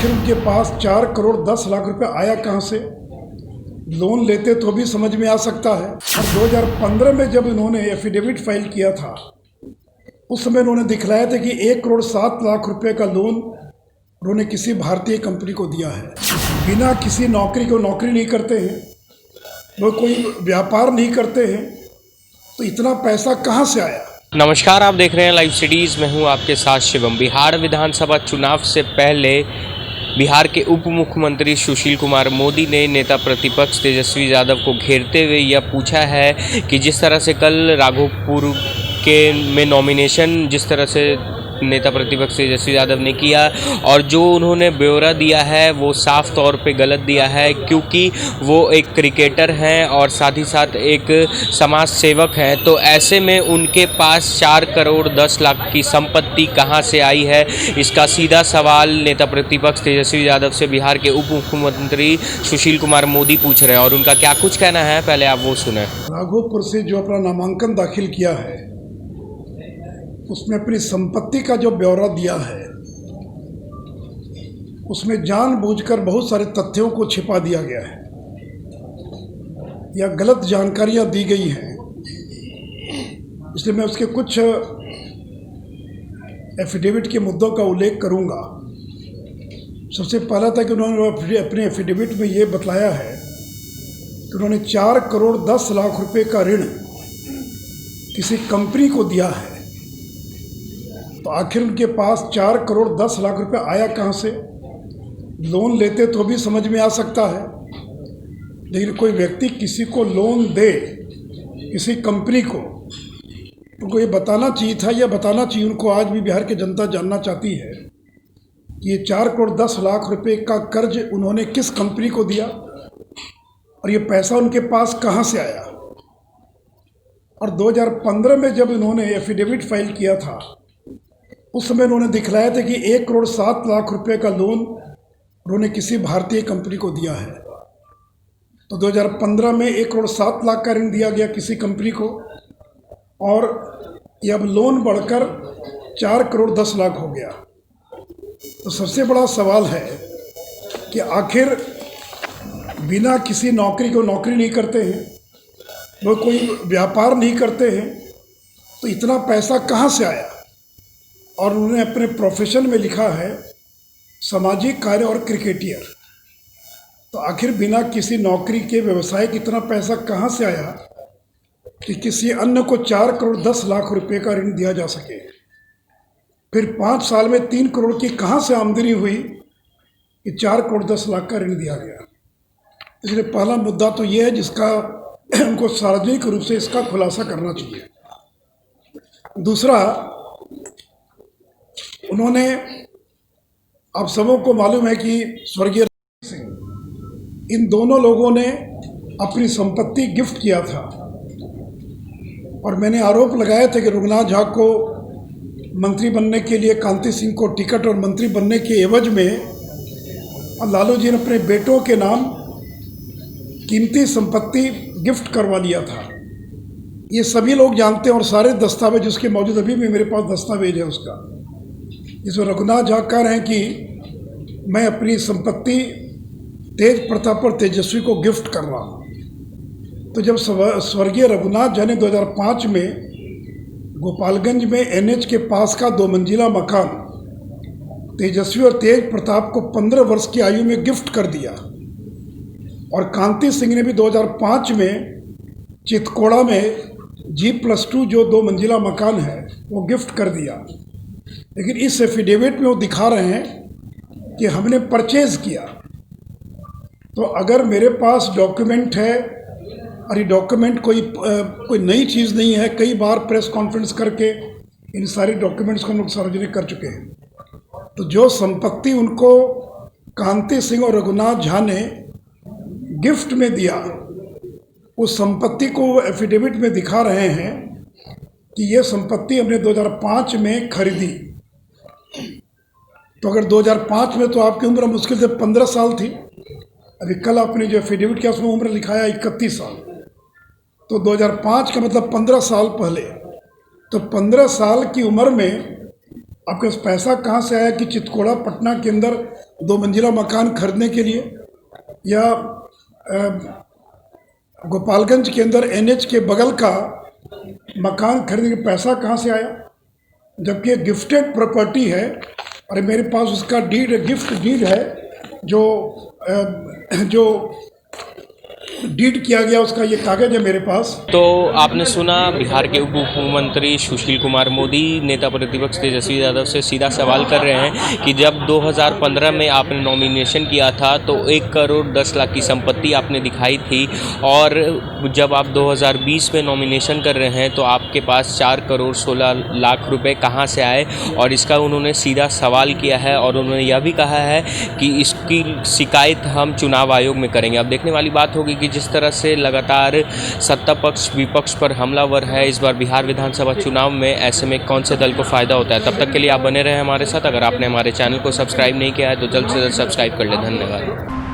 आखिर उनके पास 4 करोड़ 10 लाख रुपए आया कहाँ से? लोन लेते तो भी समझ में आ सकता है। और 2015 में जब इन्होंने एफिडेविट फाइल किया था उस समय उन्होंने दिखलाया था कि 1 करोड़ 7 लाख रुपए का लोन उन्होंने किसी भारतीय कंपनी को दिया है। बिना किसी नौकरी को नौकरी नहीं करते हैं, वो कोई व्यापार नहीं करते हैं, तो इतना पैसा कहाँ से आया? नमस्कार, आप देख रहे हैं लाइव सिटीज़। मैं हूं आपके साथ शिवम। बिहार विधानसभा चुनाव से पहले बिहार के उप मुख्यमंत्री सुशील कुमार मोदी ने नेता प्रतिपक्ष तेजस्वी यादव को घेरते हुए यह पूछा है कि जिस तरह से कल राघोपुर में नॉमिनेशन जिस तरह से नेता प्रतिपक्ष तेजस्वी यादव ने किया और जो उन्होंने ब्यौरा दिया है वो साफ तौर पे गलत दिया है, क्योंकि वो एक क्रिकेटर हैं और साथ ही साथ एक समाज सेवक हैं। तो ऐसे में उनके पास 4 करोड़ 10 लाख की संपत्ति कहां से आई है, इसका सीधा सवाल नेता प्रतिपक्ष तेजस्वी यादव से बिहार के उप मुख्यमंत्री सुशील कुमार मोदी पूछ रहे हैं और उनका क्या कुछ कहना है, पहले आप वो सुने। राघोपुर से जो अपना नामांकन दाखिल किया है उसमें अपनी संपत्ति का जो ब्यौरा दिया है उसमें जानबूझकर बहुत सारे तथ्यों को छिपा दिया गया है या गलत जानकारियां दी गई हैं। इसलिए मैं उसके कुछ एफिडेविट के मुद्दों का उल्लेख करूंगा। सबसे पहला था कि उन्होंने अपने एफिडेविट में ये बतलाया है कि उन्होंने 4 करोड़ 10 लाख रुपए का ऋण किसी कंपनी को दिया है। तो आखिर उनके पास 4 करोड़ 10 लाख रुपए आया कहाँ से? लोन लेते तो भी समझ में आ सकता है, लेकिन कोई व्यक्ति किसी को लोन दे, किसी कंपनी को, उनको ये बताना चाहिए था या बताना चाहिए उनको। आज भी बिहार की जनता जानना चाहती है कि ये 4 करोड़ 10 लाख रुपए का कर्ज उन्होंने किस कंपनी को दिया और ये पैसा उनके पास कहाँ से आया। और 2015 में जब इन्होंने एफिडेविट फाइल किया था उस समय उन्होंने दिखलाया था कि 1 करोड़ 7 लाख रुपए का लोन उन्होंने किसी भारतीय कंपनी को दिया है। तो 2015 में 1 करोड़ 7 लाख का ऋण दिया गया किसी कंपनी को और ये अब लोन बढ़कर 4 करोड़ 10 लाख हो गया। तो सबसे बड़ा सवाल है कि आखिर बिना किसी नौकरी को नौकरी नहीं करते हैं, वो कोई व्यापार नहीं करते हैं, तो इतना पैसा कहाँ से आया? और उन्होंने अपने प्रोफेशन में लिखा है सामाजिक कार्य और क्रिकेटियर। तो आखिर बिना किसी नौकरी के व्यवसाय की इतना पैसा कहाँ से आया कि किसी अन्य को 4 करोड़ 10 लाख रुपए का ऋण दिया जा सके? फिर 5 साल में 3 करोड़ की कहाँ से आमदनी हुई कि 4 करोड़ 10 लाख का ऋण दिया गया? इसलिए पहला मुद्दा तो ये है जिसका उनको सार्वजनिक रूप से इसका खुलासा करना चाहिए। दूसरा, उन्होंने, आप सबों को मालूम है कि स्वर्गीय सिंह, इन दोनों लोगों ने अपनी संपत्ति गिफ्ट किया था और मैंने आरोप लगाया था कि रघुनाथ झा को मंत्री बनने के लिए कांति सिंह को टिकट और मंत्री बनने के एवज में लालू जी ने अपने बेटों के नाम कीमती संपत्ति गिफ्ट करवा लिया था। ये सभी लोग जानते हैं और सारे दस्तावेज उसके मौजूद, अभी भी मेरे पास दस्तावेज है उसका, जिसमें रघुनाथ झा कह रहे हैं कि मैं अपनी संपत्ति तेज प्रताप और तेजस्वी को गिफ्ट कर रहा हूँ। तो जब स्वर्गीय रघुनाथ झा ने 2005 में गोपालगंज में NH के पास का 2 मंजिला मकान तेजस्वी और तेज प्रताप को 15 वर्ष की आयु में गिफ्ट कर दिया और कांति सिंह ने भी 2005 में चितकोड़ा में G+2 जो 2 मंजिला मकान है वो गिफ्ट कर दिया। लेकिन इस एफिडेविट में वो दिखा रहे हैं कि हमने परचेज किया। तो अगर मेरे पास डॉक्यूमेंट है और ये डॉक्यूमेंट कोई नई चीज़ नहीं है, कई बार प्रेस कॉन्फ्रेंस करके इन सारी डॉक्यूमेंट्स को हम लोग सार्वजनिक कर चुके हैं। तो जो संपत्ति उनको कांति सिंह और रघुनाथ झा ने गिफ्ट में दिया, उस संपत्ति को एफिडेविट में दिखा रहे हैं कि ये संपत्ति हमने 2005 में खरीदी। तो अगर 2005 में, तो आपकी उम्र मुश्किल से 15 साल थी। अभी कल आपने जो एफिडेविट किया उसमें उम्र लिखाया 31 साल, तो 2005 का मतलब 15 साल पहले। तो 15 साल की उम्र में आपके पास पैसा कहाँ से आया कि चितकोड़ा पटना के अंदर 2 मंजिला मकान खरीदने के लिए, या गोपालगंज के अंदर NH के बगल का मकान खरीदने का पैसा कहाँ से आया? जबकि ये गिफ्टेड प्रॉपर्टी है और मेरे पास उसका गिफ्ट डीड है, जो डीड किया गया उसका ये कागज है मेरे पास। तो आपने सुना बिहार के उप मुख्यमंत्री सुशील कुमार मोदी नेता प्रतिपक्ष तेजस्वी यादव से सीधा सवाल कर रहे हैं कि जब 2015 में आपने नॉमिनेशन किया था तो 1 करोड़ 10 लाख की संपत्ति आपने दिखाई थी, और जब आप 2020 में नॉमिनेशन कर रहे हैं तो आपके पास 4 करोड़ 16 लाख रुपए कहाँ से आए, और इसका उन्होंने सीधा सवाल किया है। और उन्होंने यह भी कहा है कि इसकी शिकायत हम चुनाव आयोग में करेंगे। अब देखने वाली बात होगी कि जिस तरह से लगातार सत्ता पक्ष विपक्ष पर हमलावर है इस बार बिहार विधानसभा चुनाव में, ऐसे में कौन से दल को फ़ायदा होता है। तब तक के लिए आप बने रहें हमारे साथ। अगर आपने हमारे चैनल को सब्सक्राइब नहीं किया है तो जल्द से जल्द सब्सक्राइब कर ले। धन्यवाद।